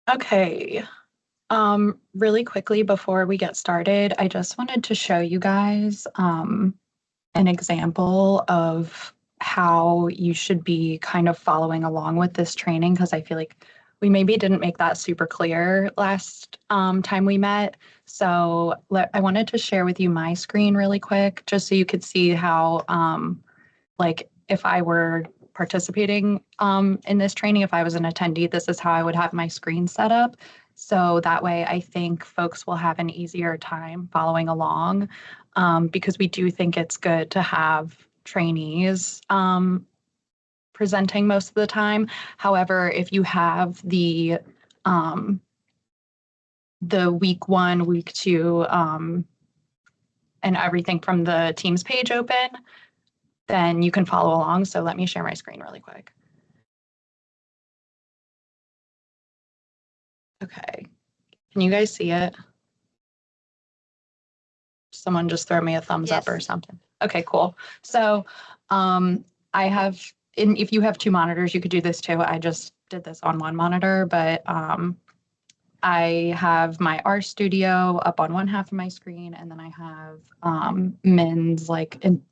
Okay. Really quickly before we get started, I just wanted to show you guys an example of how you should be kind of following along with this training because I feel like we maybe didn't make that super clear last time we met. So I wanted to share with you my screen really quick just so you could see how like if I were participating in this training, if I was an attendee, this is how I would have my screen set up. So that way, I think folks will have an easier time following along because we do think it's good to have trainees presenting most of the time. However, if you have um, the week one, week two, and everything from the Teams page open, then you can follow along. So let me share my screen really quick. Okay. Can you guys see it? Someone just throw me a thumbs up or Yes. something. Okay, cool. So I have, if you have two monitors, you could do this too. I just did this on one monitor, but I have my R Studio up on one half of my screen, and then I have Min's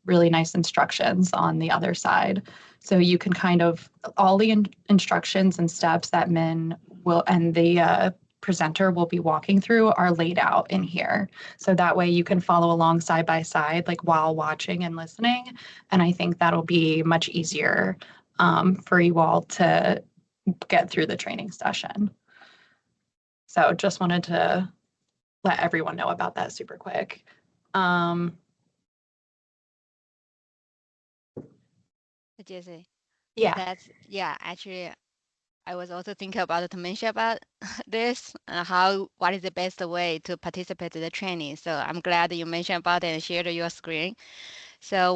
really nice instructions on the other side. So you can kind of all the instructions and steps that Min will and the presenter will be walking through are laid out in here. So that way you can follow along side by side, like while watching and listening. And I think that'll be much easier for you all to get through the training session. So just wanted to let everyone know about that super quick. Jesse, Yeah. actually, I was also thinking about to mention about this, what is the best way to participate in the training. So I'm glad you mentioned about it and shared your screen. So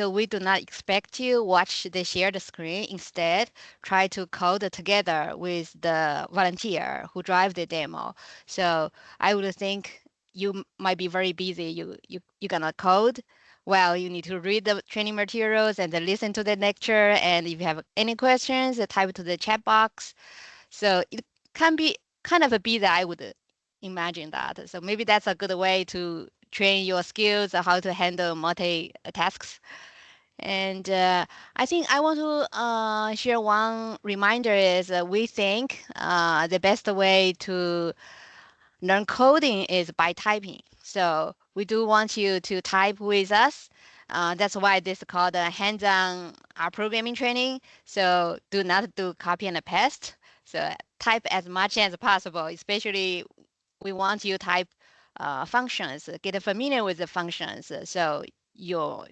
we do not expect you watch the shared screen. Instead, try to code together with the volunteer who drive the demo. So I would think you might be very busy. You gonna code. Well, you need to read the training materials and then listen to the lecture. And if you have any questions, type to the chat box. So it can be kind of a busy, I would imagine that. So maybe that's a good way to train your skills on how to handle multi tasks. And I think I want to share one reminder is we think the best way to learn coding is by typing. So we do want you to type with us. That's why this is called a hands-on programming training. So do not do copy and paste. So type as much as possible, especially we want you to type functions, get familiar with the functions. So you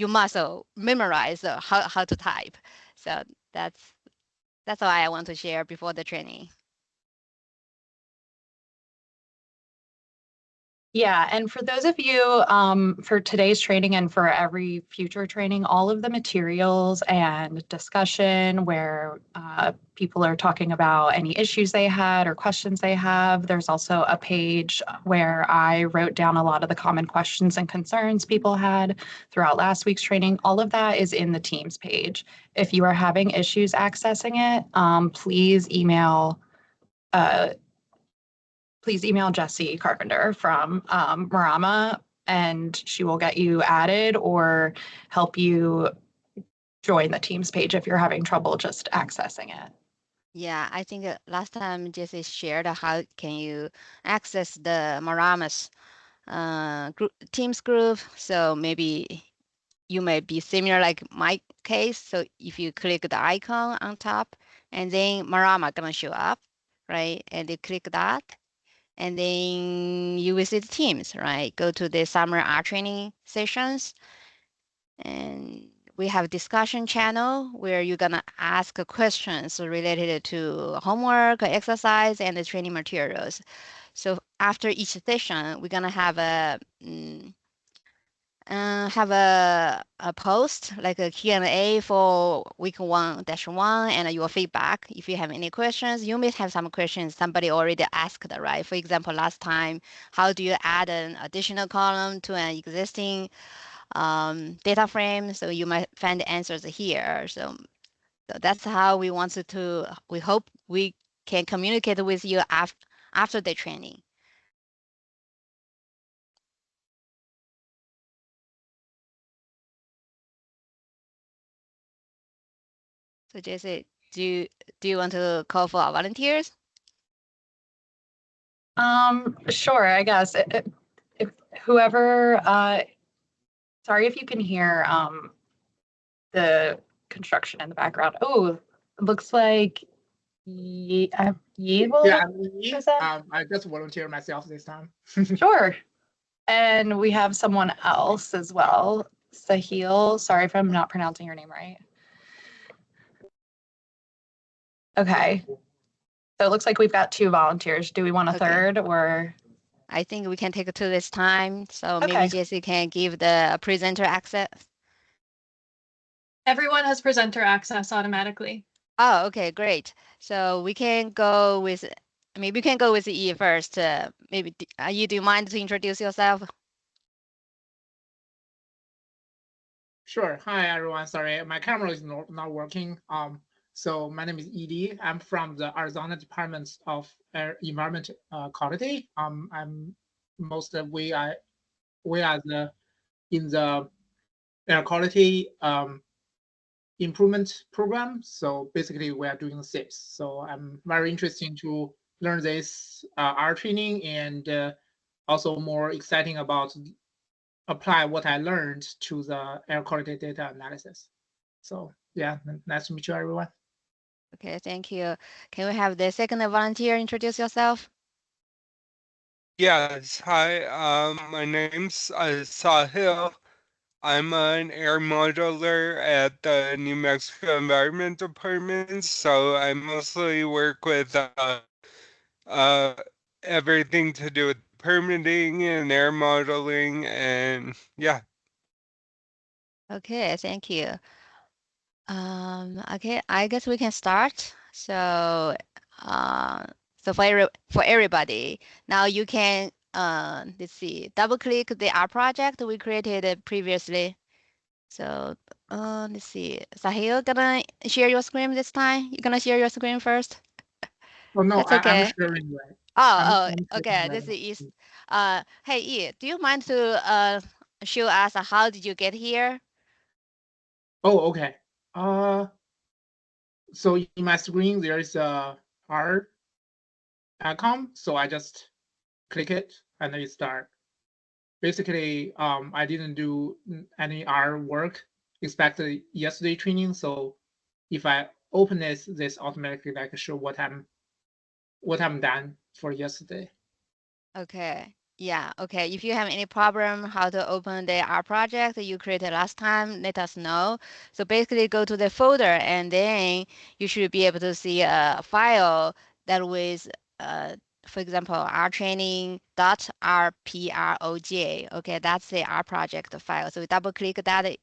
must memorize how to type. So that's why I want to share before the training. Yeah, and for those of you for today's training and for every future training, all of the materials and discussion where people are talking about any issues they had or questions they have, there's also a page where I wrote down a lot of the common questions and concerns people had throughout last week's training. All of that is in the Teams page. If you are having issues accessing it, uh, please email Jessie Carpenter from Marama, and she will get you added or help you join the Teams page if you're having trouble just accessing it. Yeah, I think last time Jesse shared how can you access the Maramas Teams group. So maybe you may be similar like my case. So if you click the icon on top and then Marama gonna show up, right? And you click that and then you visit Teams, right? Go to the summer art training sessions and we have a discussion channel where you're gonna ask questions related to homework, exercise, and the training materials. So after each session, we're gonna have a post like a Q&A for week 1-1 and your feedback. If you have any questions, you may have some questions somebody already asked, right? For example, last time, how do you add an additional column to an existing data frame? So you might find the answers here. So that's how we wanted to, we hope we can communicate with you after the training. So Jesse, do you want to call for our volunteers? Sure, I guess. If whoever, sorry if you can hear the construction in the background. Oh, it looks like Yi will Yeah, me. present. I just volunteer myself this time. Sure. And we have someone else as well, Sahil. Sorry if I'm not pronouncing your name right. Okay. So it looks like we've got 2 volunteers. Do we want a Okay. third or? I think we can take it to this time. So Okay. maybe Jesse can give the presenter access. Everyone has presenter access automatically. Oh, okay, great. So we can go with, maybe we can go with Yi first. Maybe Yi, do you mind to introduce yourself? Sure. Hi, everyone. Sorry, my camera is not working. So my name is Ed. I'm from the Arizona Department of Environment Quality. I'm we are in the air quality improvement program. So basically, we are doing SIPs. So I'm very interested to learn this R training, and also more exciting about apply what I learned to the air quality data analysis. So yeah, nice to meet you, everyone. Okay, thank you. Can we have the second volunteer introduce yourself? Yes, hi, my name's Sahil. I'm an air modeler at the New Mexico Environment Department, so I mostly work with everything to do with permitting and air modeling, and yeah. Okay, thank you. Okay, I guess we can start. So, so for everybody, now you can let's see, double click the R project we created previously. So, let's see, Sahil gonna share your screen this time? You're gonna share your screen first? Oh no, That's okay. I'm sharing right. Oh, I'm okay. sharing This right. is hey Yi, do you mind to show us how did you get here? Oh, okay. So in my screen there is a R icon, so I just click it and then it start. Basically, I didn't do any R work expected yesterday training, so if I open this automatically like show what I'm done for yesterday. Okay. Yeah, okay. If you have any problem how to open the R project you created last time, let us know. So basically go to the folder and then you should be able to see a file that was for example rtraining.rproj. Okay, that's the R project file. So double click that,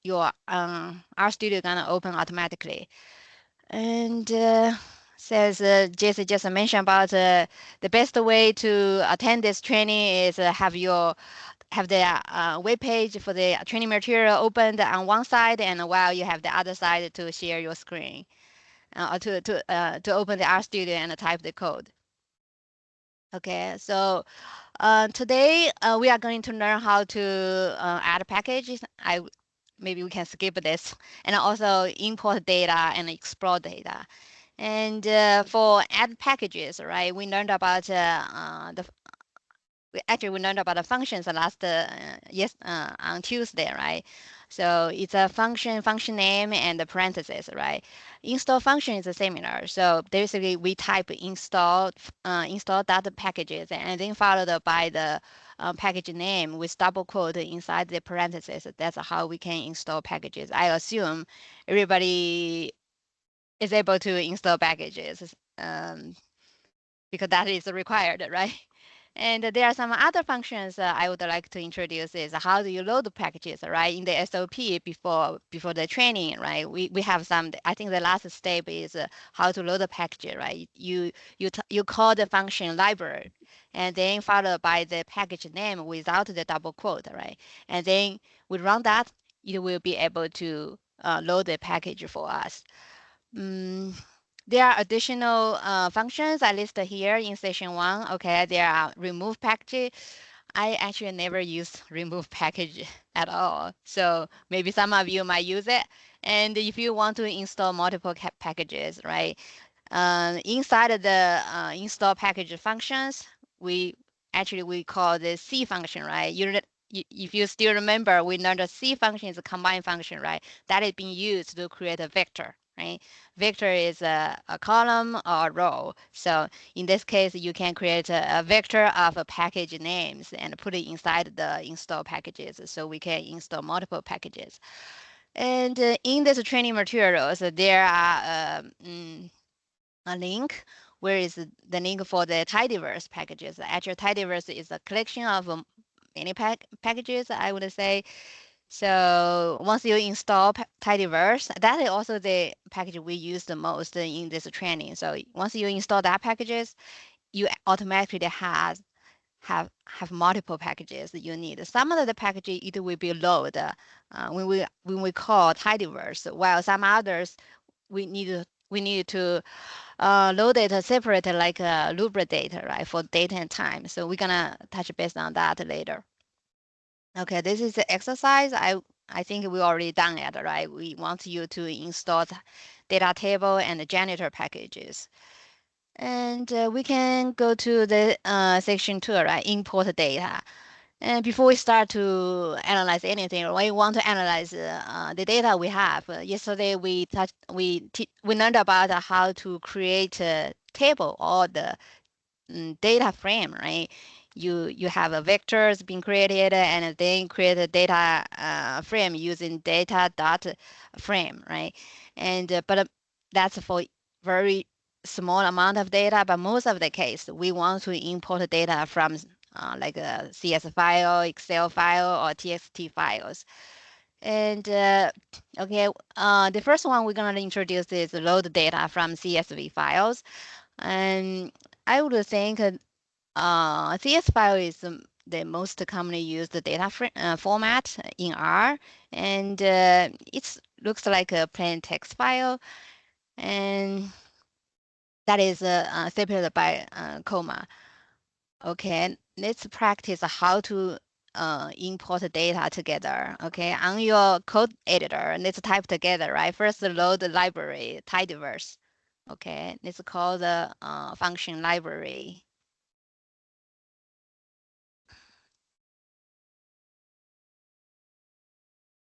your RStudio gonna open automatically. And says Jesse just mentioned about the best way to attend this training is have the web page for the training material opened on one side, and while you have the other side to share your screen, or to open the RStudio and type the code. Okay, so today we are going to learn how to add packages. Maybe we can skip this, and also import data and explore data. And for add packages, right? We learned about we learned about the functions last on Tuesday, right? So it's a function name, and the parentheses, right? Install function is similar. So basically, we type install data packages, and then followed by the package name with double quote inside the parentheses. That's how we can install packages. I assume everybody is able to install packages because that is required, right? And there are some other functions I would like to introduce is how do you load the packages, right? In the SOP before the training, right? We have some, I think the last step is how to load the package, right? You call the function library and then followed by the package name without the double quote, right? And then we run that, it will be able to load the package for us. there are additional functions I listed here in section 1. Okay, there are remove package. I actually never use remove package at all. So maybe some of you might use it. And if you want to install multiple packages, right? Inside of the install package functions, we call the C function, right? If you still remember, we learned the C function is a combine function, right? That is being used to create a vector, right? Vector is a column or a row. So in this case, you can create a vector of a package names and put it inside the install packages. So we can install multiple packages. And in this training materials, there are a link. Where is the link for the tidyverse packages? Actually, tidyverse is a collection of many packages, I would say. So once you install tidyverse, that is also the package we use the most in this training. So once you install that packages, you automatically have multiple packages that you need. Some of the packages it will be load when we call tidyverse, while some others we need to load it separate like Lubra data, right, for date and time. So we're gonna touch base on that later. Okay, this is the exercise. I think we already done it, right? We want you to install data table and the janitor packages. And we can go to the section 2, right? Import data. And before we start to analyze anything, we want to analyze the data we have. Yesterday we learned about how to create a table or the data frame, right? You have a vectors being created and then create a data frame using data dot frame, right? And but that's for very small amount of data, but most of the case we want to import data from like a CS file, Excel file, or TXT files. And okay, the first one we're gonna introduce is load data from CSV files. And I would think CS file is the most commonly used data format in R, and it looks like a plain text file, and that is separated by comma. Okay, let's practice how to import data together. Okay, on your code editor, let's type together, right? First, load the library, tidyverse. Okay, let's call the function library.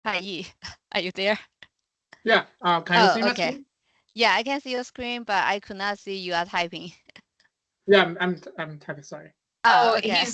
Hi, Yi, are you there? Yeah, can you see my okay. screen? Yeah, I can see your screen, but I could not see you are typing. Yeah, I'm typing, sorry. Oh, okay.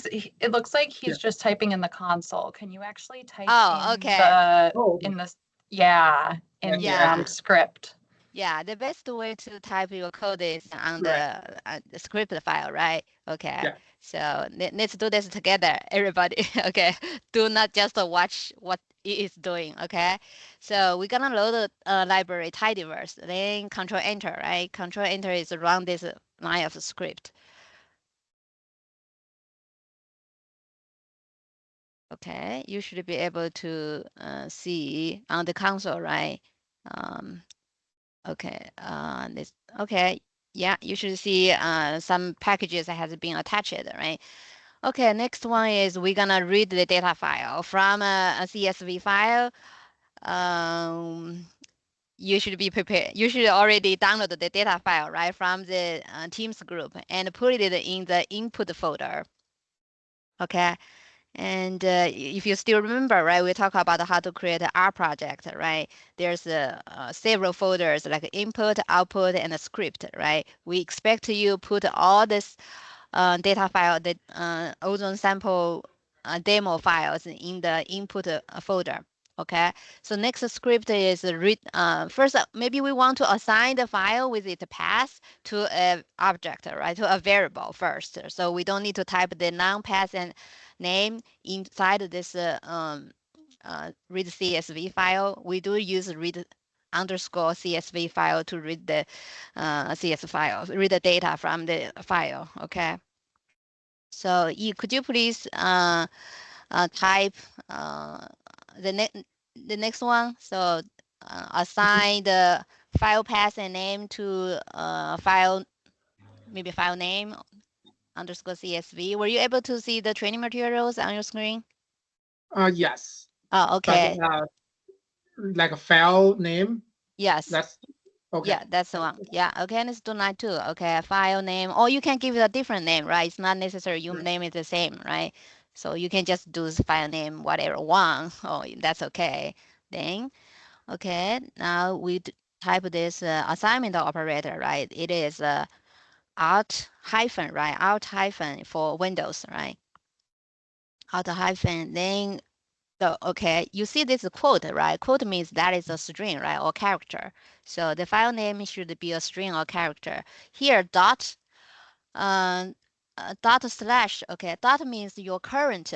it looks like he's Yeah. just typing in the console. Can you actually type Oh, in okay. in this? Yeah, in Yeah. the script. Yeah, the best way to type your code is on Right. the script file, right? Okay. Yeah. So let's do this together, everybody. Okay. Do not just watch what it is doing. Okay. So we're gonna load the library tidyverse, then Control Enter, right? Control Enter is run this line of script. Okay, you should be able to see on the console, right? Okay, this, okay, yeah, you should see some packages that has been attached, right? Okay, next one is we're gonna read the data file from a CSV file. You should be prepared. You should already download the data file, right, from the Teams group and put it in the input folder. Okay. And if you still remember, right, we talk about how to create an R project, right? There's several folders like input, output, and a script, right? We expect you put all this data file, the ozone sample demo files in the input folder. Okay, so next script is read. First, maybe we want to assign the file with its path to an object, right? To a variable first. So we don't need to type the non-path and name inside this read CSV file. We do use read underscore CSV file to read the CS file, read the data from the file. Okay. So could you please type the next one? So assign the file path and name to file, maybe file name underscore CSV. Were you able to see the training materials on your screen? Yes. Oh, okay. But, like a file name. Yes. That's okay. Yeah, that's the one. Yeah, okay, let's do that too. Okay, file name, or you can give it a different name, right? It's not necessary you Right. name it the same, right? So you can just do this file name, whatever one. Oh, that's okay. Then, okay, now we type this assignment operator, right? It is alt hyphen, right? Alt hyphen for Windows, right? Alt hyphen, then so, okay, you see this quote, right? Quote means that is a string, right, or character. So the file name should be a string or character. Here, dot, dot slash, okay, dot means your current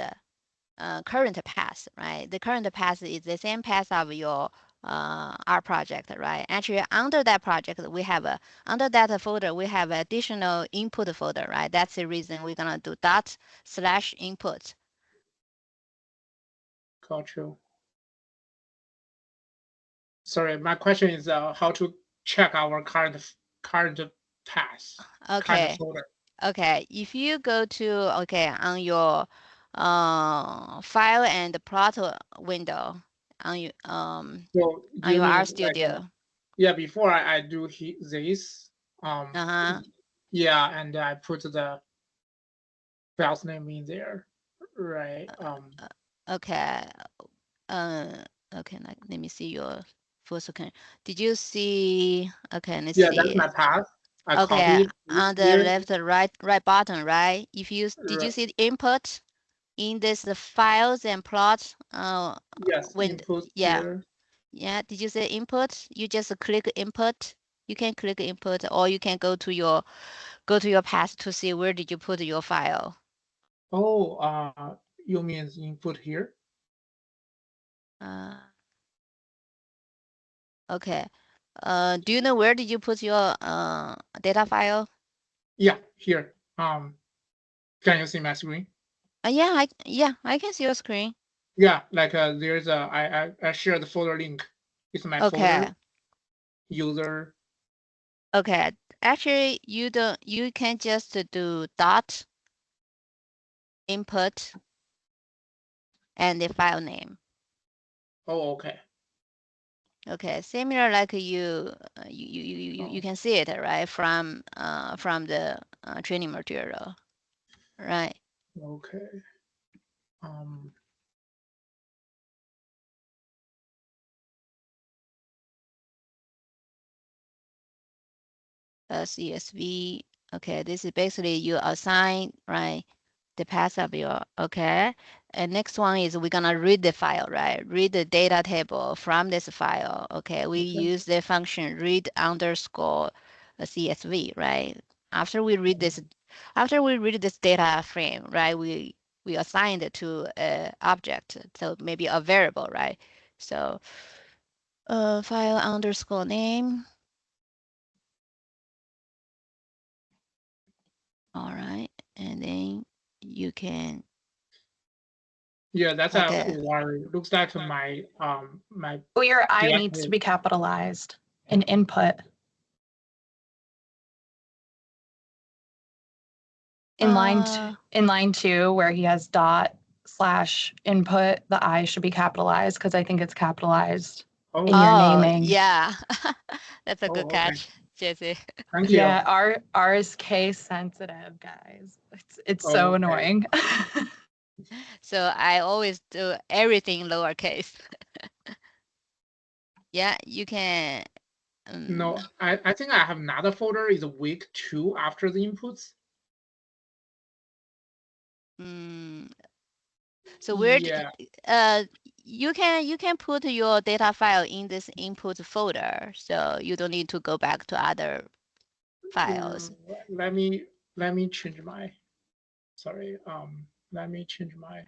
path, right? The current path is the same path of your our project, right? Actually, under that project, we have under that folder, we have additional input folder, right? That's the reason we're gonna do dot slash input. Got you. Sorry, my question is how to check our current path, current Okay. folder. Okay, if you go to, okay, on your file and plot window on your So on you your mean like, RStudio. yeah, before I do this, yeah, and I put the file's name in there, right? Okay. Okay, let me see your full screen. Did you see? Okay, let's Yeah, see. that's my path. I Okay, copied on the here. left, right button, right? If you did you Right. see the input in this the files and plot Yes, window? input Yeah. here. Yeah, did you say input? You just click input. You can click input, or you can go to your path to see where did you put your file. Oh, you mean input here? Okay. Do you know where did you put your data file? Yeah, here. Can you see my screen? Yeah, I can see your screen. Yeah, like there's I share the folder link. It's my Okay. folder. User. Okay. Actually, you can just do dot input and the file name. Oh, okay. Okay, similar like you can see it right from the training material, right? Okay. CSV. Okay, this is basically you assign right the path of your okay. And next one is we're gonna read the file, right? Read the data table from this file. Okay, we use the function read underscore CSV, right? After we read this data frame, right? We assign it to a object, so maybe a variable, right? So file underscore name. All right, and then you can. Yeah, that's Okay. a worry. Looks like my my. Oh, your I Yeah, needs to be capitalized in input. In line 2, where he has dot slash input, the I should be capitalized because I think it's capitalized in your naming. Yeah, that's a good okay. catch, Jesse. Thank you. Yeah, R is case sensitive, guys. It's so Okay. annoying. So I always do everything lowercase. Yeah, you can. No, I think I have another folder. Is week 2 after the inputs. So where Yeah. you can put your data file in this input folder, so you don't need to go back to other files. Let me change my. Sorry. Let me change my.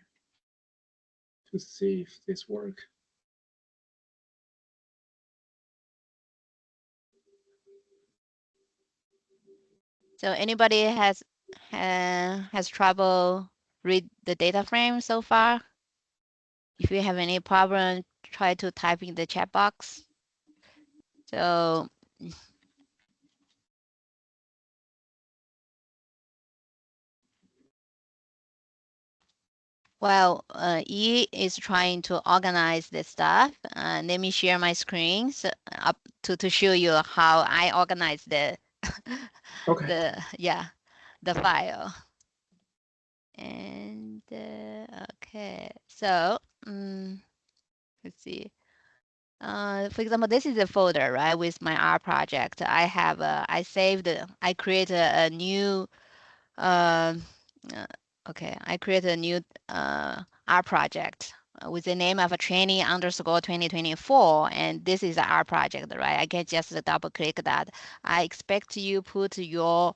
To see if this work. So anybody has trouble read the data frame so far? If you have any problem, try to type in the chat box. So Well, E is trying to organize this stuff. Let me share my screen so, up to show you how I organize the Okay. the file. And okay, so let's see. For example, this is a folder, right, with my R project. I have I saved, I create a new okay, I create a new R project with the name of a trainee underscore 2024, and this is our project, right? I can just double click that. I expect you put your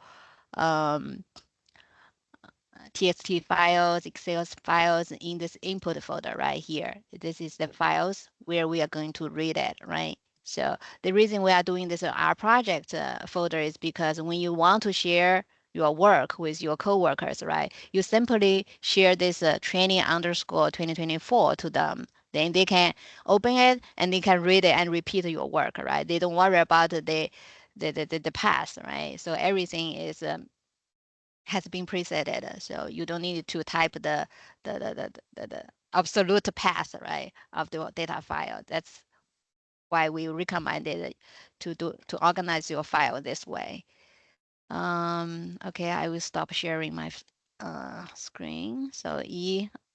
TXT files, Excel files in this input folder right here. This is the files where we are going to read it, right? So the reason we are doing this R project folder is because when you want to share your work with your coworkers, right? You simply share this training underscore 2024 to them. Then they can open it and they can read it and repeat your work, right? They don't worry about the past, right? So everything is has been presetted, so you don't need to type the absolute path, right, of the data file. That's why we recommended to organize your file this way. Okay, I will stop sharing my screen. So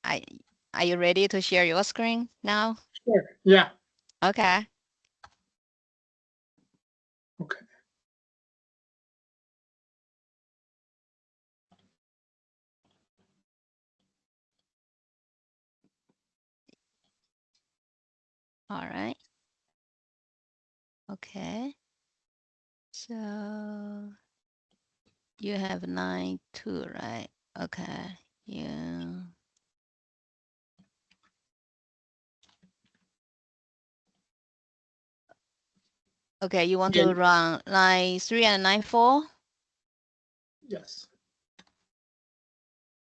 are you ready to share your screen now? Sure. Yeah. Okay. Okay. All right. Okay. So you have 9.2, right? Okay. Yeah. Okay, you want Yeah. to run line 3 and line 4? Yes.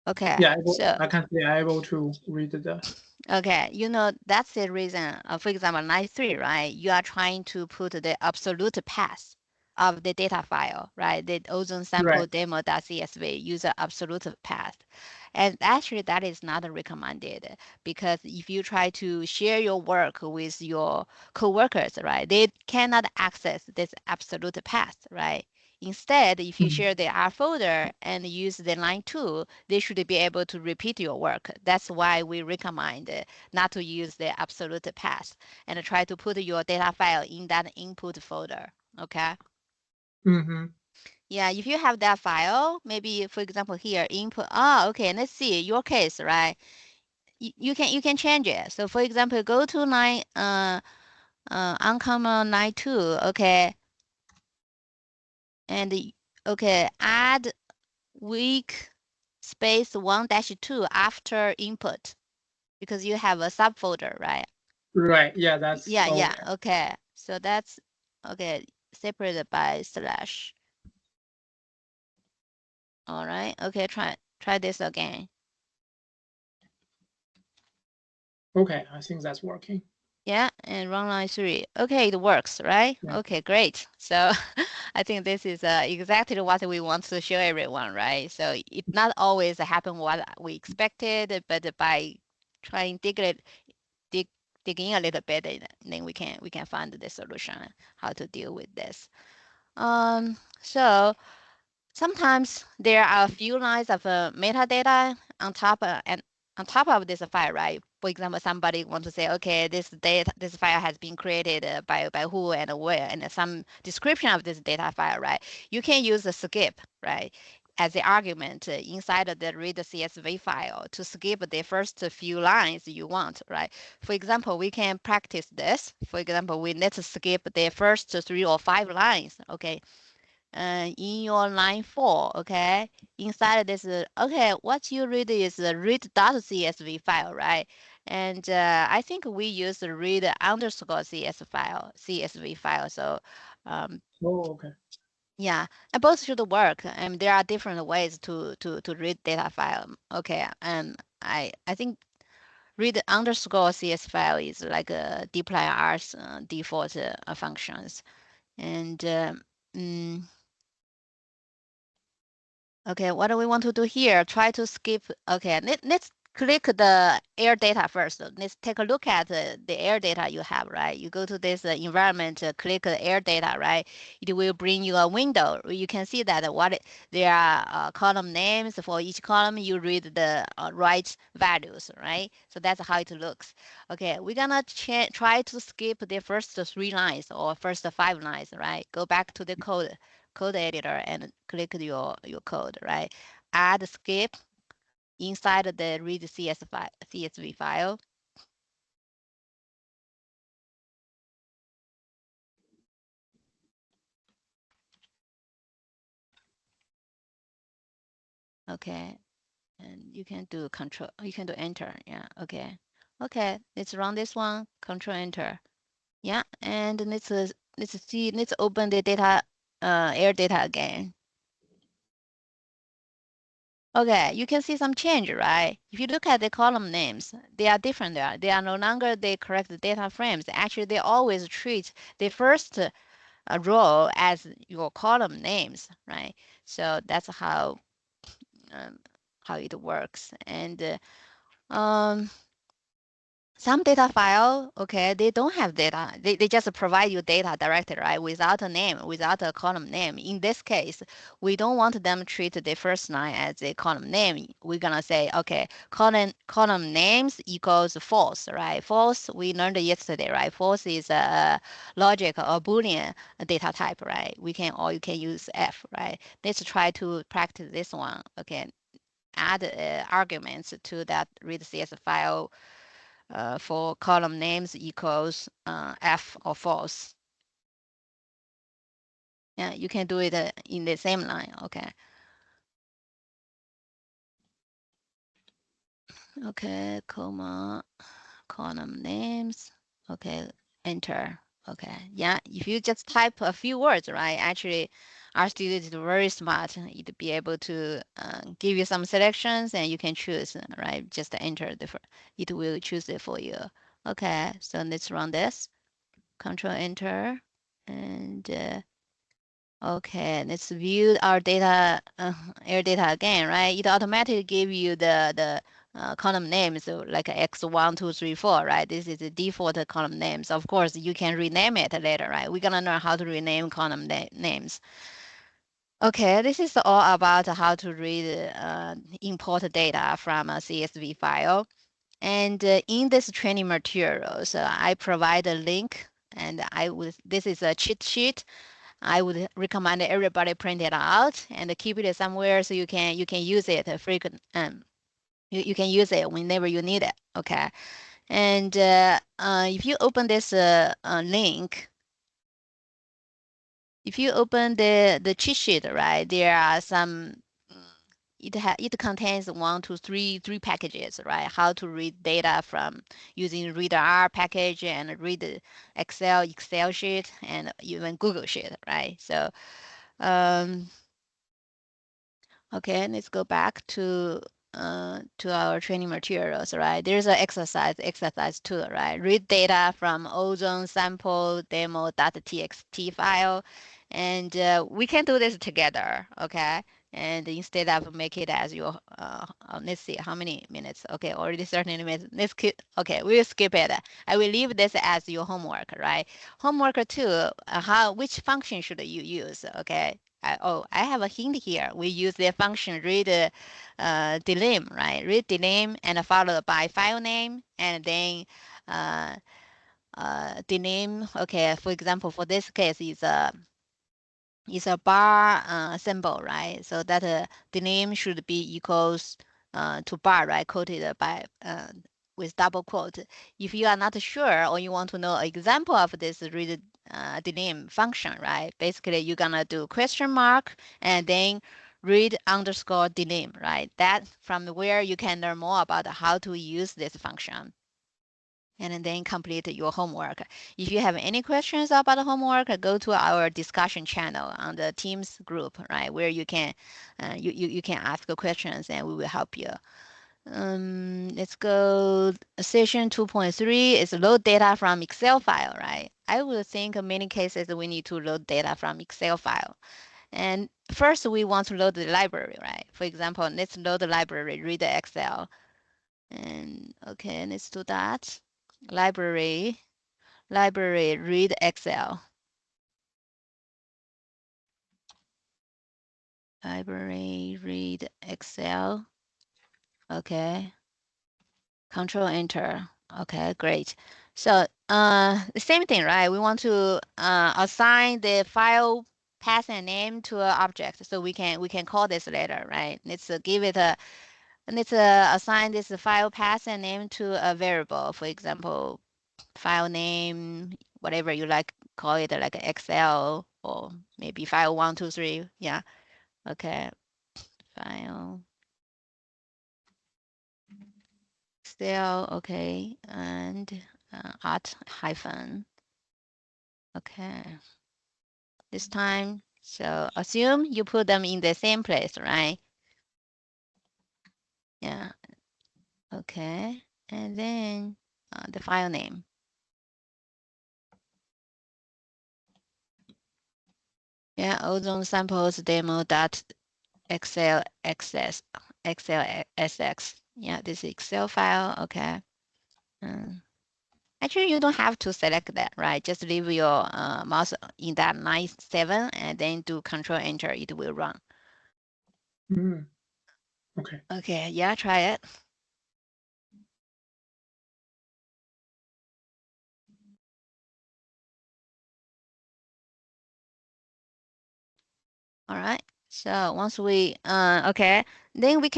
Okay. Yeah. So I can say I'm able to read the. okay, that's the reason. For example, line 3, right? You are trying to put the absolute path of the data file, right? The ozone sample Right. demo.csv use an absolute path. And actually that is not recommended, because if you try to share your work with your coworkers, right, they cannot access this absolute path, right? Instead, if you Mhm. share the R folder and use the line 2, they should be able to repeat your work. That's why we recommend not to use the absolute path and try to put your data file in that input folder. Okay. Mm-hmm. Yeah, if you have that file, maybe for example here input. Okay. Let's see your case, right? You can change it. So for example, go to line uncommon line 2. Okay. And okay, add week space 1-2 after input, because you have a subfolder, right? Right. Yeah. That's. Yeah. Okay. So that's okay. Separated by slash. All right. Okay. Try this again. Okay. I think that's working. Yeah, and run line 3. Okay, it works, right? Yeah. Okay, great. So I think this is exactly what we want to show everyone, right? So it not always happen what we expected, but by trying dig in a little bit, then we can find the solution how to deal with this. So sometimes there are a few lines of metadata on top of this file, right? For example, somebody wants to say, okay, this file has been created by who and where, and some description of this data file, right? You can use a skip, right, as the argument inside of the read CSV file to skip the first few lines you want, right? For example, we can practice this. For example, let's skip the first 3 or 5 lines, okay? In your line 4, okay, inside this, okay, what you read is a read.csv file, right? And I think we use the read underscore CSV file. So Oh, okay. yeah, and both should work. And there are different ways to read data file. Okay, and I think read underscore CS file is like a dplyr default functions. And okay, what do we want to do here? Try to skip. Okay, let's click the air data first. Let's take a look at the air data you have, right? You go to this environment, click the air data, right? It will bring you a window. You can see that there are column names for each column. You read the right values, right? So that's how it looks. Okay, we're gonna try to skip the first 3 lines or first 5 lines, right? Go back to the code editor and click your code, right? Add skip inside the read CSV file. Okay, and you can do control, you can do enter, yeah, okay. Okay, let's run this one, control enter. Yeah, and let's open the data, air data again. Okay, you can see some change, right? If you look at the column names, they are different there. They are no longer the correct data frames. Actually, they always treat the first row as your column names, right? So that's how it works. And some data file, okay, they don't have data. They just provide you data directly, right? Without a name, without a column name. In this case, we don't want them to treat the first line as a column name. We're gonna say, okay, column names equals false, right? False, we learned yesterday, right? False is a logic or Boolean data type, right? You can use F, right? Let's try to practice this one, okay? Add arguments to that read CS file for column names equals F or false. Yeah, you can do it in the same line, okay. Okay, comma, column names, okay, enter. Okay, yeah, if you just type a few words, right, actually, RStudio is very smart. It'll be able to give you some selections and you can choose, right, just enter it will choose it for you. Okay, so let's run this. Control enter, and okay, let's view our data, air data again, right? It automatically give you the column names, so like X1, 2, 3, 4, right? This is the default column names. Of course, you can rename it later, right? We're gonna learn how to rename column names. Okay, this is all about how to read, import data from a CSV file. And in this training materials, I provide a link, and this is a cheat sheet. I would recommend everybody print it out and keep it somewhere so you can use it frequent. You can use it whenever you need it. Okay, and if you open this link, if you open the cheat sheet, right, there are some. It contains 1, 2, 3 packages, right? How to read data from using reader package and read Excel sheet and even Google sheet, right? So okay, let's go back to our training materials, right? There's an exercise 2, right? Read data from ozone sample demo.txt file, and we can do this together, okay? And instead of make it as your, let's see how many minutes. Okay, already 30 minutes. Let's skip. Okay, we'll skip it. I will leave this as your homework, right? Homework 2. Which function should you use? Okay. I have a hint here. We use the function read delim, right? Read delim and followed by file name and then delim. Okay, for example, for this case, is a bar symbol, right? So that the name should be equals to bar, right? Quoted by with double quote. If you are not sure or you want to know an example of this read the name function, right? Basically, you're gonna do question mark and then read underscore delim, right? That from where you can learn more about how to use this function. And then complete your homework. If you have any questions about the homework, go to our discussion channel on the Teams group, right, where you can you can ask questions and we will help you. Let's go. Session 2.3 is load data from Excel file, right? I would think in many cases we need to load data from Excel file. And first we want to load the library, right? For example, let's load the library, read the Excel. And okay, let's do that. Library, read Excel. Library, read Excel. Okay. Control Enter. Okay, great. So the same thing, right? We want to assign the file path and name to an object, so we can call this later, right? Let's give it a let's assign this file path and name to a variable. For example, file name, whatever you like, call it like Excel or maybe file 123. Yeah. Okay. File. Excel, okay, and art hyphen. Okay. This time, so assume you put them in the same place, right? Yeah. Okay. And then the file name. Yeah, ozone samples demo dot Excel access Excel SX. Yeah, this Excel file. Okay. Actually, you don't have to select that, right? Just leave your mouse in that line 7 and then do Control Enter. It will run. Mm. Okay. Okay, yeah, try it. All right. So once we okay, then we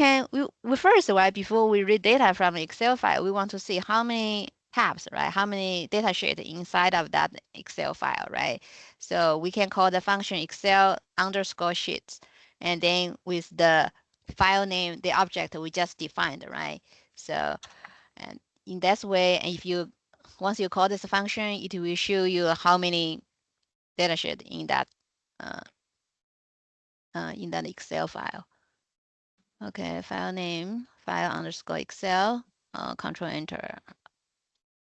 first, right, before we read data from the Excel file, we want to see how many tabs, right? How many data sheet inside of that Excel file, right? So we can call the function Excel underscore sheets, and then with the file name, the object we just defined, right? So and in that way, and if you once you call this function, it will show you how many data sheet in that Excel file. Okay, file name, file underscore Excel, Control Enter.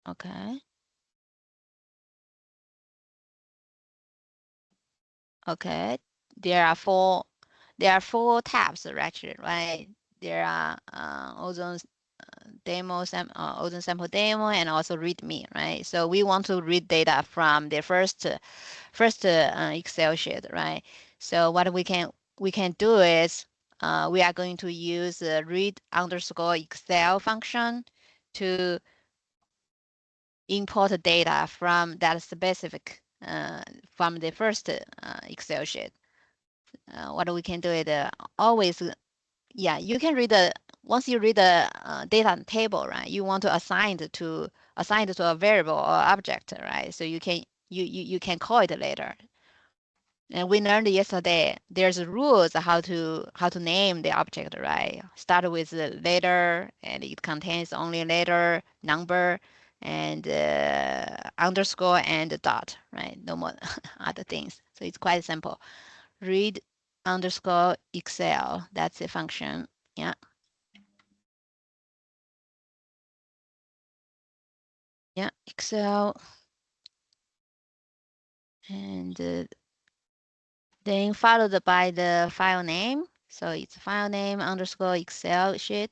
Okay. Okay, there are four tabs actually, right? There are ozone demo, ozone sample demo, and also README, right? So we want to read data from the first Excel sheet, right? So what we can do is we are going to use the read underscore Excel function to import data from that specific from the first Excel sheet. What we can do is always, yeah, you can read the once you read the data table, right? You want to assign it to a variable or object, right? So you can call it later. And we learned yesterday there's rules how to name the object, right? Start with the letter, and it contains only letter, number, and underscore and dot, right? No more other things. So it's quite simple. Read underscore Excel. That's the function. Yeah. Yeah, Excel. And then followed by the file name. So it's file name underscore Excel sheet.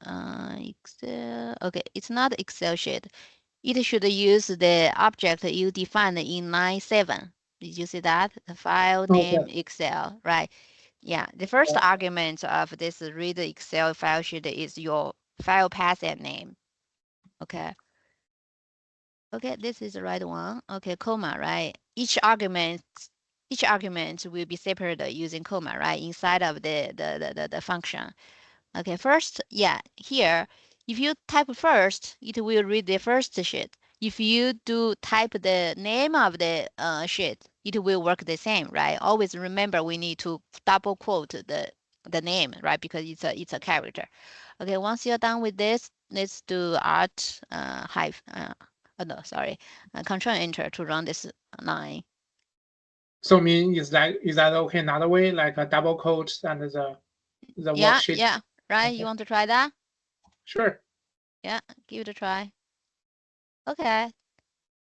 Excel. Okay, it's not Excel sheet. It should use the object you defined in line 7. Did you see that? The file name Excel, right? Yeah, the first argument of this read Excel file sheet is your file path and name. Okay. Okay, this is the right one. Okay, comma, right? Each argument will be separated using comma, right? Inside of the function. Okay, first, yeah, here, if you type first, it will read the first sheet. If you do type the name of the sheet, it will work the same, right? Always remember we need to double quote the name, right? Because it's a character. Okay, once you're done with this, let's do Alt no, sorry, Control Enter to run this line. So mean is that okay another way, like a double quote and the worksheet? Yeah, right. Okay. You want to try that? Sure. Yeah, give it a try. Okay.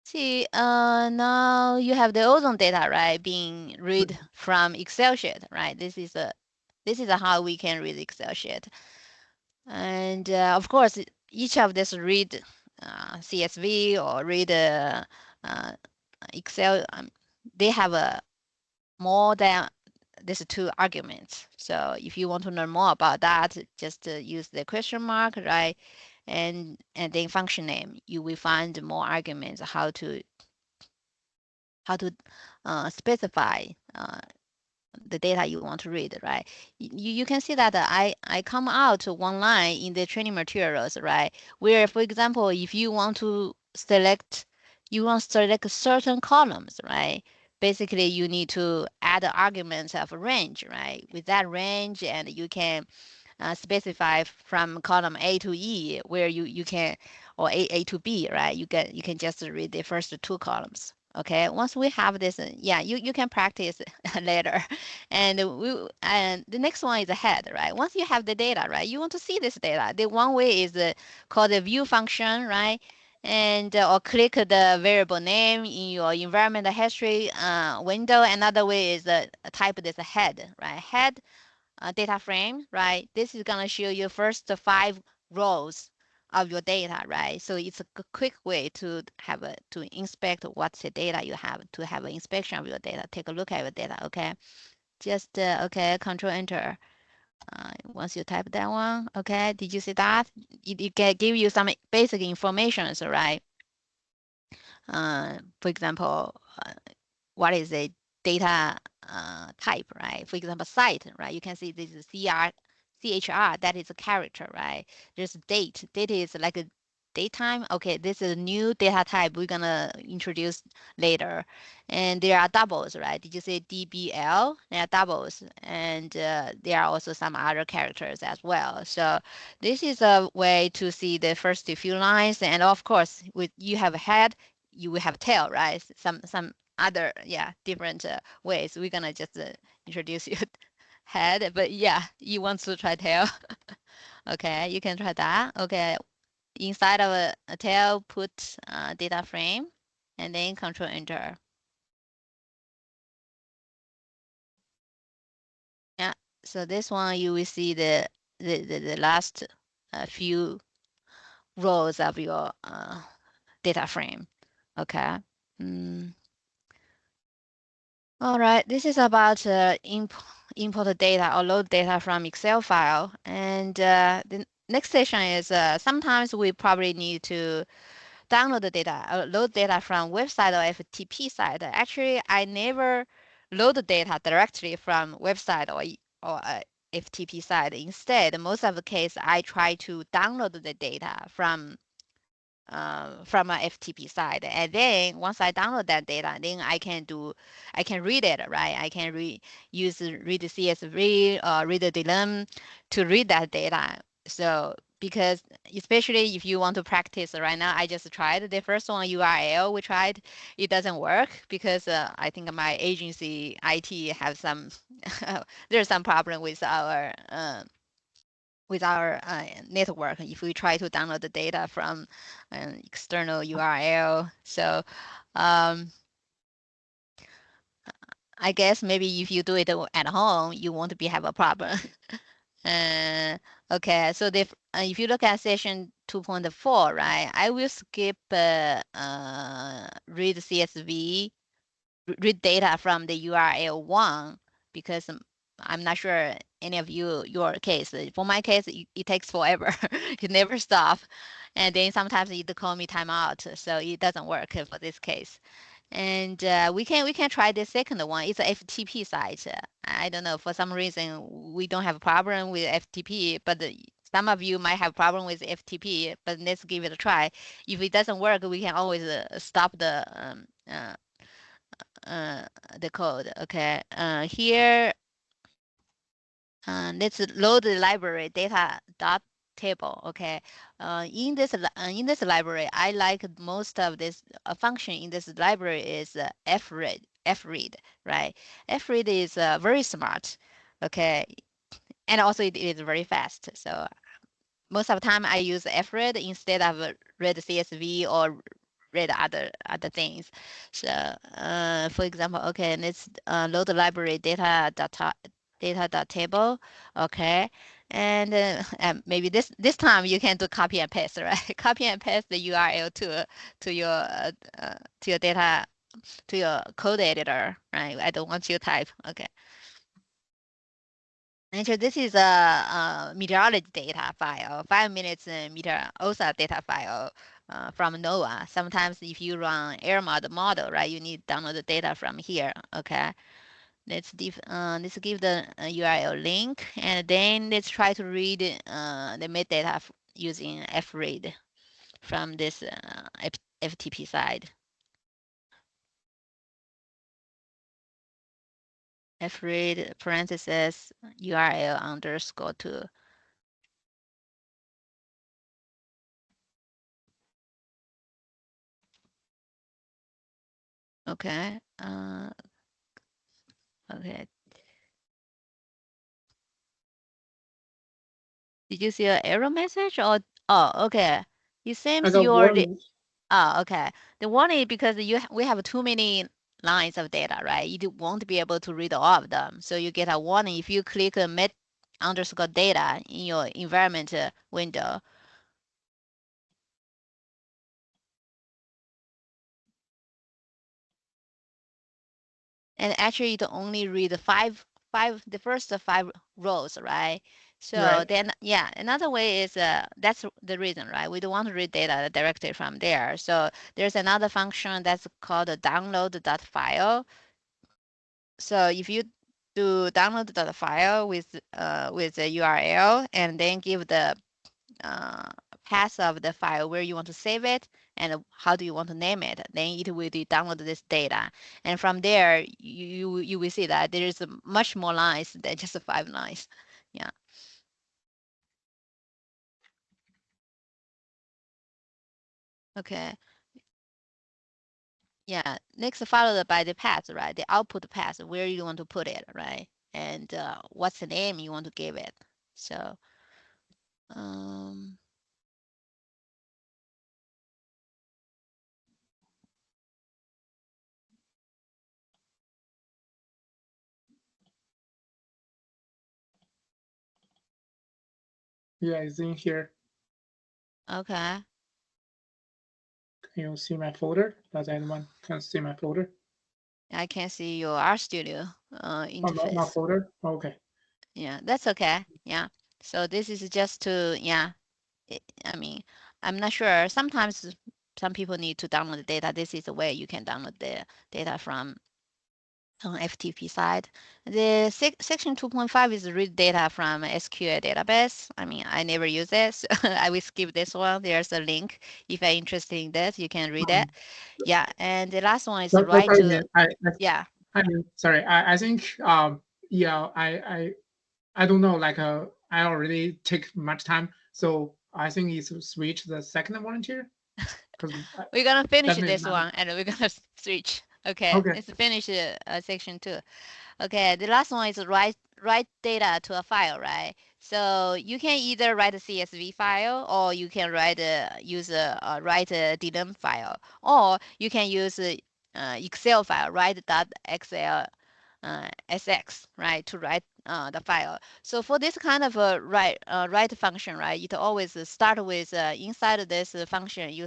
See, now you have the ozone data, right, being read from Excel sheet, right? This is how we can read Excel sheet. And of course, each of this read CSV or read Excel, they have a more than these two arguments. So if you want to learn more about that, just use the question mark, right? And then function name, you will find more arguments how to specify the data you want to read, right? You can see that I come out one line in the training materials, right? Where, for example, if you want to select certain columns, right? Basically, you need to add arguments of a range, right? With that range, and you can specify from column A to E, where you can, or A to B, right? You can just read the first two columns. Okay, once we have this, yeah, you can practice later. And the next one is a head, right? Once you have the data, right, you want to see this data. The one way is called the view function, right? And or click the variable name in your environment history window. Another way is type this head, right? Head data frame, right? This is gonna show you first 5 rows of your data, right? So it's a quick way to inspect what's the data you have, to have an inspection of your data. Take a look at your data, okay? Just okay, Control Enter. Once you type that one, okay, did you see that? It can give you some basic information, right? For example, what is a data type, right? For example, site, right? You can see this is CHR, that is a character, right? There's date. Date is like a datetime. Okay, this is a new data type we're gonna introduce later. And there are doubles, right? Did you say DBL? There are doubles. And there are also some other characters as well. So this is a way to see the first few lines. And of course, with you have a head, you will have tail, right? Some other different ways. We're gonna just introduce you head, but yeah, you want to try tail. Okay, you can try that. Okay, inside of a tail, put data frame, and then Control Enter. Yeah, so this one you will see the last few rows of your data frame. Okay. All right, this is about import data or load data from Excel file. And the next session is sometimes we probably need to download the data, load data from website or FTP site. Actually, I never load the data directly from website or FTP site. Instead, most of the case, I try to download the data from a FTP side. And then once I download that data, then I can read it, right? I can read the CSV or read the DLM to read that data. So because especially if you want to practice right now, I just tried the first one URL we tried. It doesn't work because I think my agency IT have some there's some problem with our network if we try to download the data from an external URL. So I guess maybe if you do it at home, you won't have a problem. Okay, so if you look at session 2.4, right, I will skip read CSV, read data from the URL 1 because I'm not sure any of your case. For my case, it takes forever. It never stop. And then sometimes it call me timeout, so it doesn't work for this case. And we can try the second one. It's a FTP site. I don't know, for some reason we don't have a problem with FTP, but some of you might have problem with FTP, but let's give it a try. If it doesn't work, we can always stop the code. Okay, here let's load the library data dot table. Okay, in this library, I like most of this function in this library is fread, right? Fread is very smart. Okay, and also it is very fast. So most of the time I use fread instead of read CSV or read other things. So for example, okay, let's load the library data.table. Okay. And maybe this time you can do copy and paste, right? Copy and paste the URL to your data, to your code editor, right? I don't want you to type. Okay. And so this is a meteorology data file, 5 minutes meter OSA data file from NOAA. Sometimes if you run model, right, you need to download the data from here. Okay. Let's give the URL link, and then let's try to read the metadata using fread from this FTP side. fread parentheses URL underscore 2. Okay. Okay. Did you see an error message or? Oh, okay. It I seems got you already. warning. Oh, okay. The one is because we have too many lines of data, right? You won't be able to read all of them. So you get a warning if you click met underscore data in your environment window. And actually it only read the first 5 rows, right? So Right. then, yeah, another way is that's the reason, right? We don't want to read data directly from there. So there's another function that's called a download.file. So if you do download the file with the URL and then give the path of the file where you want to save it and how do you want to name it, then it will download this data. And from there, you will see that there is much more lines than just 5 lines. Yeah. Okay. Yeah. Next, followed by the path, right? The output path, where you want to put it, right? And what's the name you want to give it. So, Yeah, it's in here. okay. Can you see my folder? Does anyone can see my folder? I can see your RStudio Oh, interface. not folder. Okay. Yeah, that's okay. Yeah. So this is just to, yeah. I mean, I'm not sure. Sometimes some people need to download the data. This is the way you can download the data from on FTP side. The section 2.5 is read data from SQL database. I mean, I never use it, so I will skip this one. There's a link. If you're interested in this, you can read it. Yeah, and the last one is right Sorry, to, yeah. I mean, sorry. I think yeah, I don't know. Like I already take much time, so I think it's switch the second volunteer because We're gonna finish definitely this not. one and we're gonna switch. Okay, Okay. let's finish section 2. Okay, the last one is write data to a file, right? So you can either write a CSV file or you can write write a DLM file, or you can use a Excel file, write.xl sx, right, to write the file. So for this kind of write function, right, it always start with inside of this function, you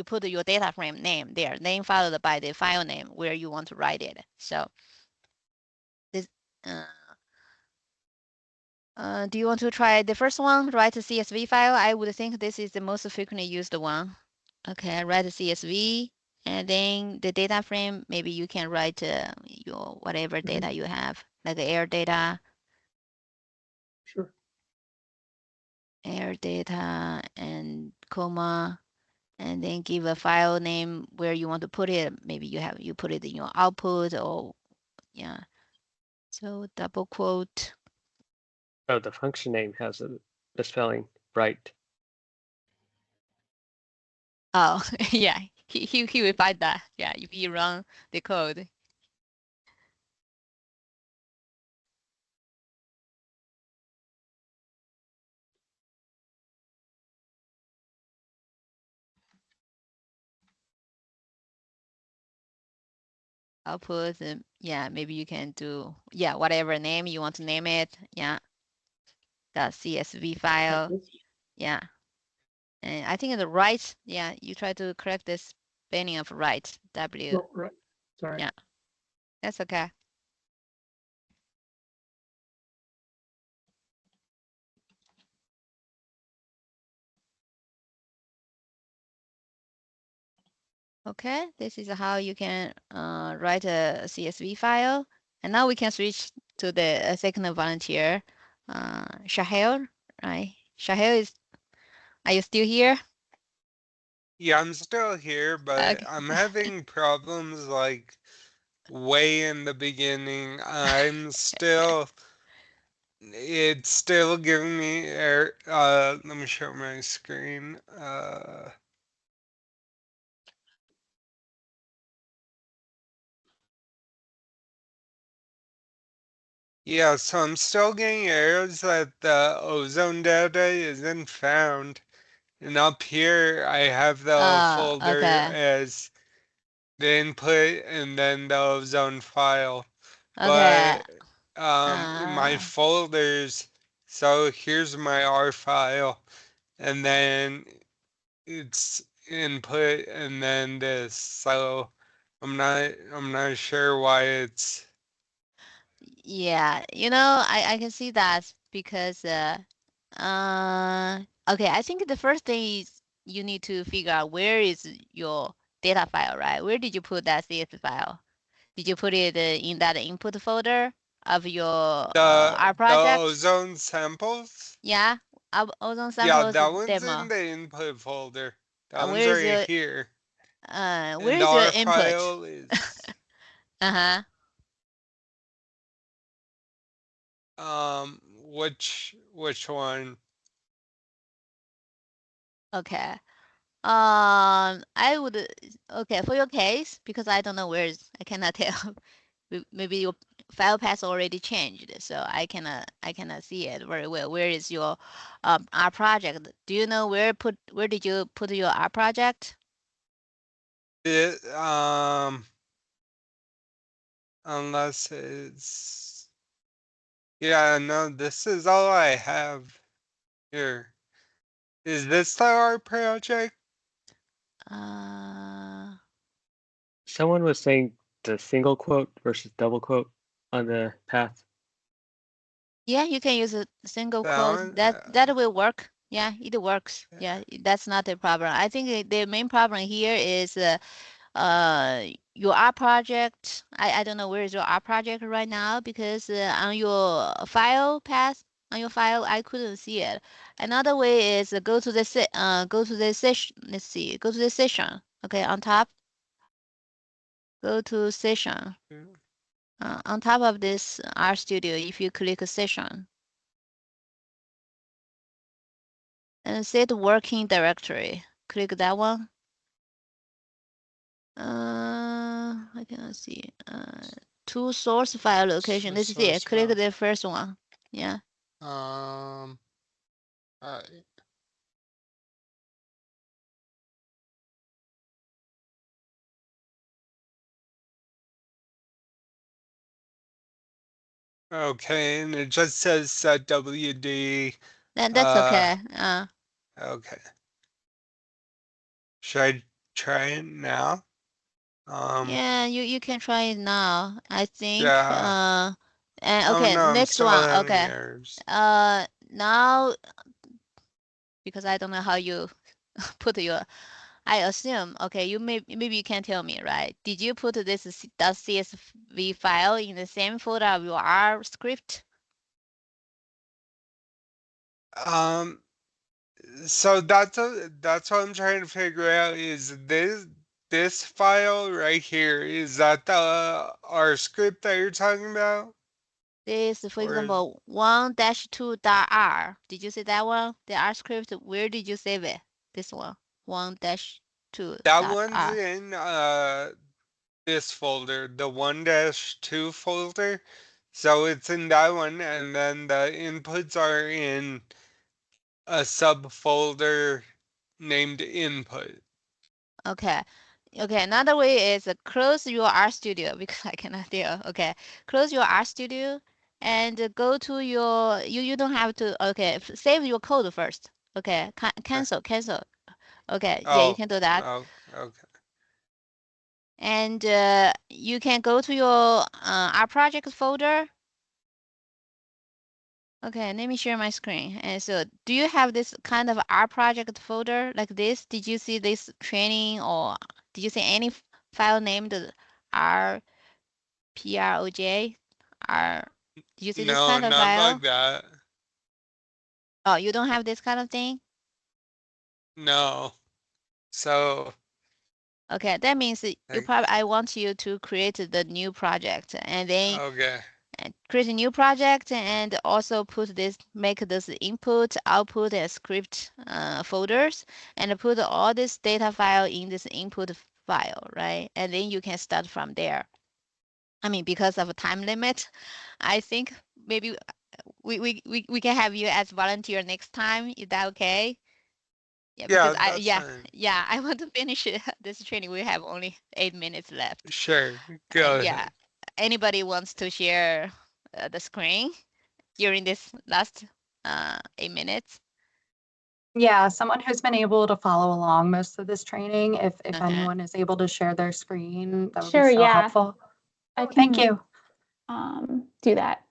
put your data frame name there, name followed by the file name where you want to write it. So this, do you want to try the first one, write a CSV file? I would think this is the most frequently used one. Okay, write a CSV, and then the data frame, maybe you can write your whatever data you have, like the air data, Sure. and comma, and then give a file name where you want to put it. Maybe you put it in your output or yeah. So double quote. Oh, the function name has a spelling right. Oh, yeah, he will find that. Yeah, if you run the code. output. Yeah, maybe you can do, yeah, whatever name you want to name it. Yeah. The CSV file. Yeah. And I think the right, yeah, you try to correct this spelling of right, W. Oh, right. Sorry. Yeah. That's okay. Okay, this is how you can write a CSV file. And now we can switch to the second volunteer, Shahel, right? Shahel, are you still here? Yeah, I'm still here, but Okay. I'm having problems like way in the beginning. I'm still, it's still giving me error. Let me show my screen. Yeah, so I'm still getting errors that the ozone data isn't found. And up here, I have the folder Okay. as the input and then the ozone file. Okay. But in my Uh, folders, so here's my R file, and then it's input and then this. So I'm not sure why it's yeah, I can see that because okay, I think the first thing is you need to figure out where is your data file, right? Where did you put that CSV file? Did you put it in that input folder of your R the project? ozone samples. Yeah, ozone Yeah, samples that one's in demo. the input folder. That one's Where is right your here. where And is your our input? file is Uh-huh. which one? Okay. I would okay for your case because I don't know I cannot tell. Maybe your file path already changed, so I cannot see it very well. Where is your R project? Do you know where did you put your R project? It unless it's yeah, no, this is all I have here. Is this the art project? Uh, Someone was saying the single quote versus double quote on the path. yeah, you can use a single That quote. one? That will work. Yeah, it works. Yeah, that's not a problem. I think the main problem here is your R project. I don't know where is your R project right now because on your file path on your file I couldn't see it. Another way is go to the session. Let's see. Go to the session. Okay, on top. Go to session. On top of this RStudio, if you click session and set working directory, click that one. I cannot see. To source file location. This is it. Click the first one. Yeah. Uh, okay, and it just says set WD. That's okay. Okay. Should I try it now? Yeah, you can try it now. I think. Yeah. And Oh okay, no, I'm next still one. having Okay. errors. Now because I don't know how you put your. I assume. Okay, maybe you can tell me, right? Did you put this .csv file in the same folder of your R script? Um, so that's what I'm trying to figure out is this file right here, is that the R script that you're talking about? This, for Or example, 1-2.r. Did you see that one? The R script, where did you save it? This one, 1-2.r. that one's in this folder, the 1-2 folder. So it's in that one, and then the inputs are in a subfolder named input. Okay. Okay, another way is close your RStudio because I cannot deal. Okay, close your RStudio and go to your, you don't have to, okay, save your code first. Okay, cancel. Okay, yeah, you Oh, can do that. oh, okay. And you can go to your R project folder. Okay, let me share my screen. And so do you have this kind of R project folder like this? Did you see this training or did you see any file named RPROJ? Did you see this No, kind of not file? like that. Oh, you don't have this kind of thing? No. So, Okay, that means like, I want you to create the new project and then okay. create a new project and also make this input, output, and script folders, and put all this data file in this input file, right? And then you can start from there. I mean, because of a time limit, I think maybe we can have you as volunteer next time. Is that okay? Yeah, Yeah, because that's fine. I want to finish this training. We have only 8 minutes left. Sure, go Yeah, ahead. anybody wants to share the screen during this last 8 minutes? Yeah, someone who's been able to follow along most of this training, if Uh-huh. anyone is able to share their screen, that would Sure, be so yeah. helpful. I Thank can you. do that.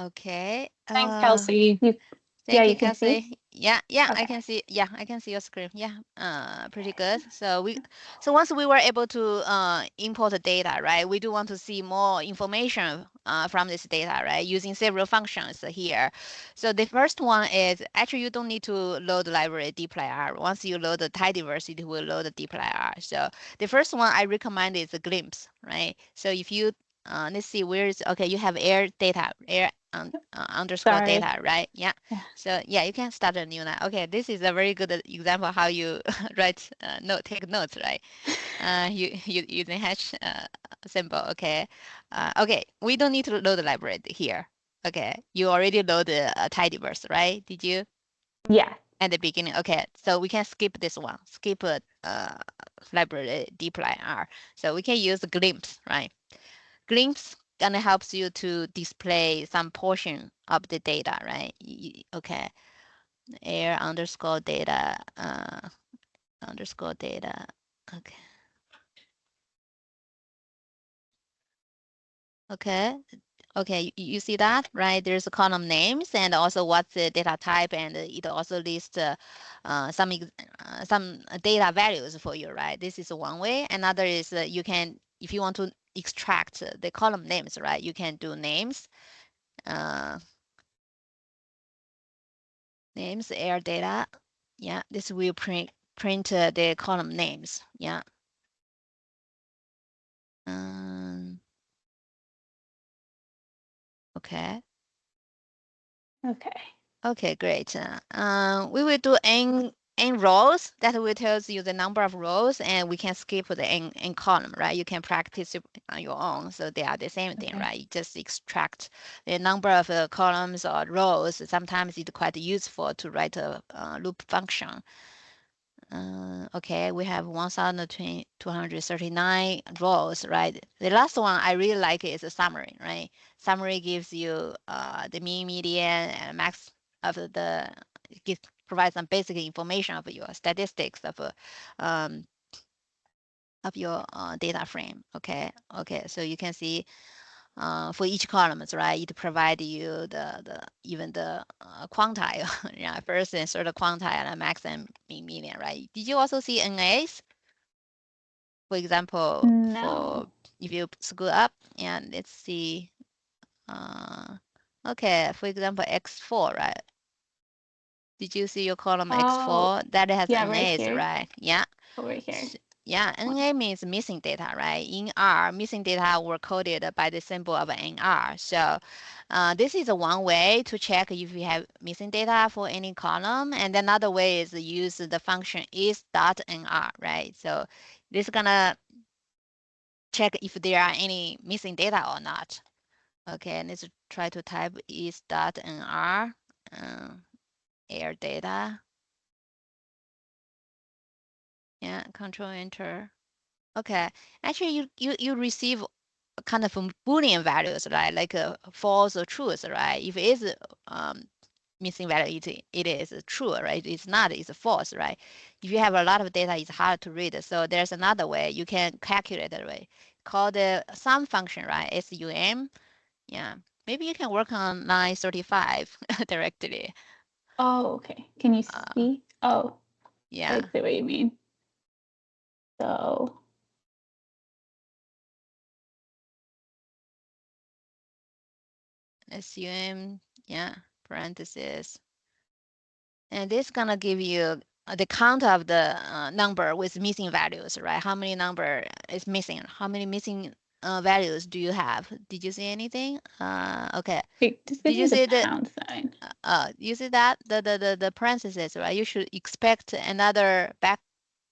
Okay. Thanks, Kelsey. Yeah, Thank you, you can see? Kelsey. Yeah, I Okay. can see. Yeah, I can see your screen. Yeah, pretty good. So once we were able to import the data, right? We do want to see more information from this data, right? Using several functions here. So the first one is actually you don't need to load the library dplyr. Once you load the tidyverse, it will load the dplyr. So the first one I recommend is a glimpse, right? So if you let's see okay, you have air underscore Sorry. data, right? Yeah. Yeah. So yeah, you can start a new line. Okay, this is a very good example how you write take notes, right? You using hash symbol. Okay. Okay, we don't need to load the library here. Okay, you already load the tidyverse, right? Did you? Yeah. At the beginning. Okay, so we can skip this one. Skip library dplyr. So we can use glimpse, right? Glimpse gonna helps you to display some portion of the data, right? Okay, air underscore data underscore data. Okay. Okay. Okay, you see that, right? There's a column names and also what's the data type, and it also lists some data values for you, right? This is one way. Another is you can, if you want to extract the column names, right? You can do names, names, air data. Yeah, this will print the column names. Yeah. Okay. Okay. Okay, great. We will do n rows. That will tells you the number of rows, and we can skip the n column, right? You can practice it on your own. So they are the same thing, Okay. right? You just extract the number of columns or rows. Sometimes it's quite useful to write a loop function. Okay, we have 1,239 rows, right? The last one I really like is a summary, right? Summary gives you the mean, median, and max of provides some basic information of your statistics of your data frame. Okay, so you can see for each columns, right? It provide you even the quantile, yeah, first and third quantile, and max and mean, median, right? Did you also see NAs? For example, No. if you scroll up and let's see, okay, for example, X4, right? Did you see your column X4? That has yeah, right NAs, here. right? Yeah. Over here. Yeah, NA means missing data, right? In R, missing data were coded by the symbol of NR. So this is one way to check if you have missing data for any column. And another way is use the function is.nr, right? So this is gonna check if there are any missing data or not. Okay, and let's try to type is.nr air data. Yeah, control enter. Okay, actually you receive kind of Boolean values, right? Like false or true, right? If it is missing value, it is true, right? It's not, it's false, right? If you have a lot of data, it's hard to read. So there's another way you can calculate that way, called the sum function, right? SUM. Yeah, maybe you can work on line 35 directly. Oh, okay. Can you see? Oh, Yeah. I see what you mean. So, SUM, yeah, parentheses. And this gonna give you the count of the number with missing values, right? How many number is missing? How many missing values do you have? Did you see anything? Okay. wait, just Did give you me the see the pound sign. you see that the parentheses, right? You should expect another back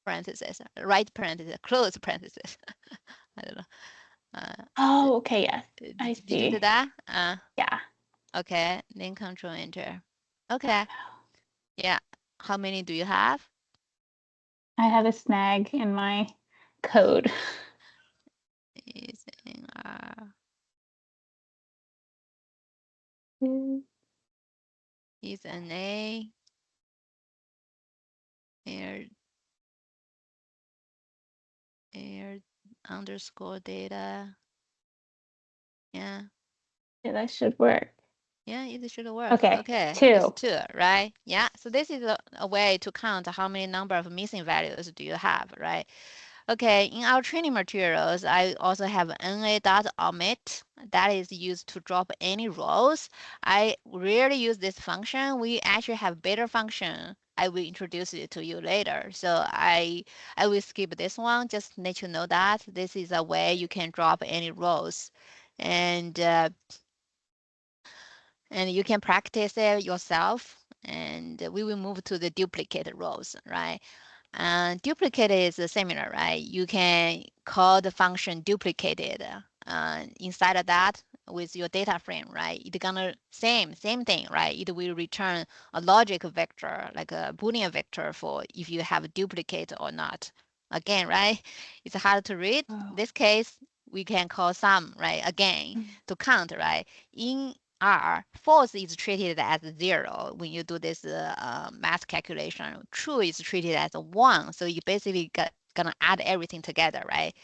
parentheses, right parentheses, close parentheses. I don't know. Oh, okay, yes. I Did you see. see that? Yeah. Okay, then control enter. Okay, yeah. How many do you have? I have a snag in my code. Is in is an air underscore data. Yeah. Yeah, that should work. Yeah, it should work. Okay, Okay, 2. it's 2, right? Yeah. So this is a way to count how many number of missing values do you have, right? Okay, in our training materials, I also have na.omit that is used to drop any rows. I rarely use this function. We actually have better function. I will introduce it to you later. So I will skip this one. Just let you know that this is a way you can drop any rows, and you can practice it yourself. And we will move to the duplicate rows, right? And duplicate is similar, right? You can call the function duplicated inside of that with your data frame, right? It's gonna same thing, right? It will return a logic vector, like a Boolean vector for if you have a duplicate or not. Again, right? It's hard to read. Oh. In this case, we can call sum, right? Again, to count, right? In R, false is treated as 0 when you do this math calculation. True is treated as a 1. So you basically gonna add everything together, right?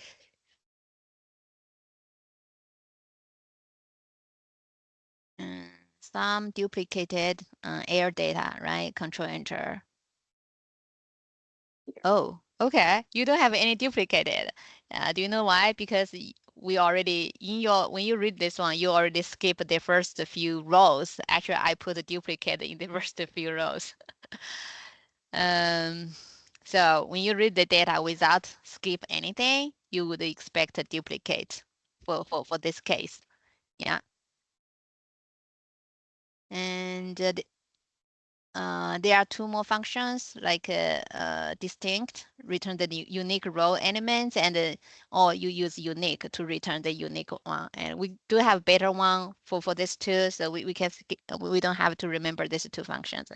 Some duplicated air data, right? Control enter. Oh, okay. You don't have any duplicated. Do you know why? Because we already when you read this one, you already skip the first few rows. Actually, I put a duplicate in the first few rows. So when you read the data without skip anything, you would expect a duplicate for this case. Yeah. And there are 2 more functions like distinct, return the unique row elements, and or you use unique to return the unique one. And we do have better one for this too, so we can we don't have to remember these 2 functions.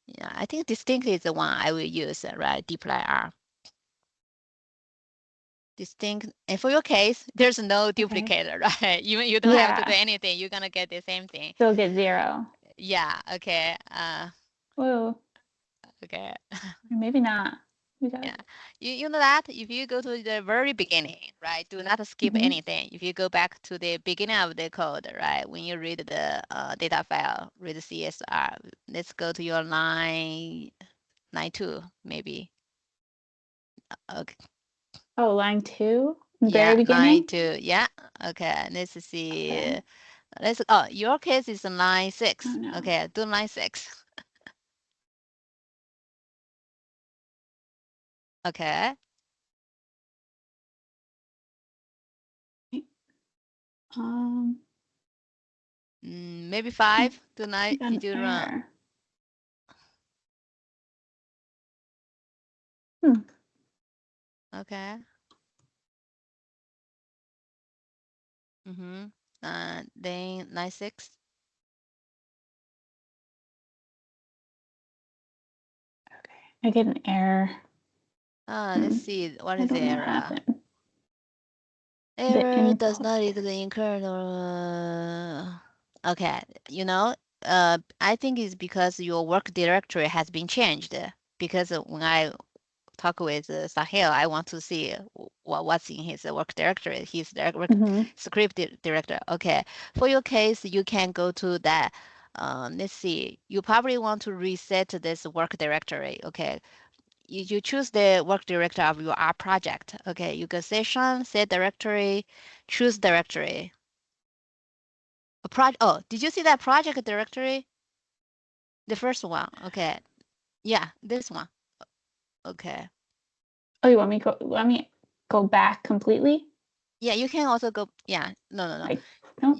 Yeah, I think distinct is the one I will use, right? dplyr. R. Distinct, and for your case, there's no duplicator, right? You don't have to do anything. You're gonna get the same thing. Still get 0. Yeah. Okay. Whoa. Okay. Or maybe not. Yeah. You know that if you go to the very beginning, right? Do not skip anything. If you go back to the beginning of the code, right? When you read the data file, read the CSR. Let's go to your line 2, maybe. Okay. Oh, line 2? Yeah, Very beginning? line 2. Yeah. Okay. Let's see. Okay. Your case is line 6. Oh, no. Okay, do line 6. Okay. Maybe 5. Do line. Did you run? Okay. Then 9.6. Okay. I get an error. Let's see. What I is the don't know what error? happened. Error does input. not exist in current. Okay, I think it's because your work directory has been changed. Because when I talk with Sahil, I want to see what's in his work directory, his work Mhm. script director. Okay, for your case, you can go to that. Let's see. You probably want to reset this work directory. Okay, you choose the work directory of your R project. Okay, you go session, set directory, choose directory. Oh, did you see that project directory? The first one. Okay. Yeah, this one. Okay. Oh, you want me go back completely? Yeah, you can also go. Yeah, no. Like, no.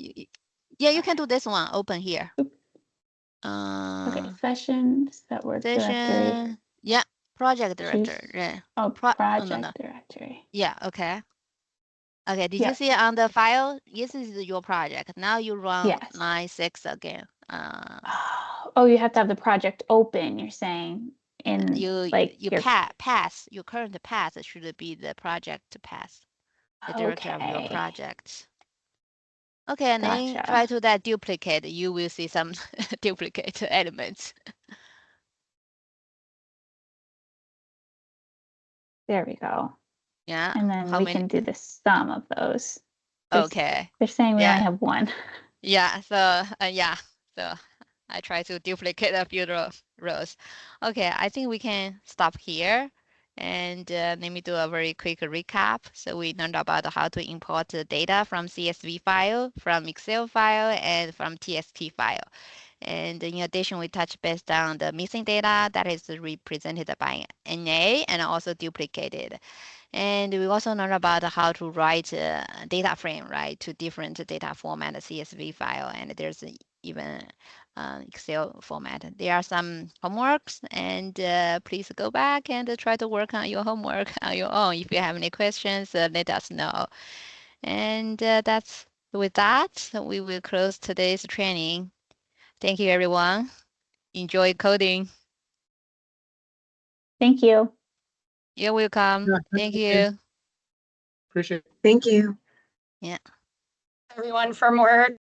Yeah, you can do this one. Open here. Oop. Okay, sessions, that work directory. Session. Yeah, project director. Choose- Yeah. Oh, no. project directory. Yeah, okay. Okay, did Yeah. you see it on the file? This is your project. Now you run Yes. 9.6 again. Oh, you have to have the project open, you're saying, in You your pass your current path should be the project path, the director of your Okay. project. Okay, and then Gotcha. try to that duplicate. You will see some duplicate elements. There we go. Yeah. And then How we many? can do the sum of those. Okay. They're saying we Yeah. only have one. Yeah. So So I try to duplicate a few rows. Okay, I think we can stop here. And let me do a very quick recap. So we learned about how to import the data from CSV file, from Excel file, and from TXT file. And in addition, we touched base on the missing data that is represented by NA and also duplicated. And we also learned about how to write a data frame, right, to different data format, CSV file, and there's even Excel format. There are some homeworks, and please go back and try to work on your homework on your own. If you have any questions, let us know. And that's with that, we will close today's training. Thank you, everyone. Enjoy coding. Thank you. You're welcome. Yeah, Thank okay. you. Appreciate it. Thank you. Yeah. Everyone, for more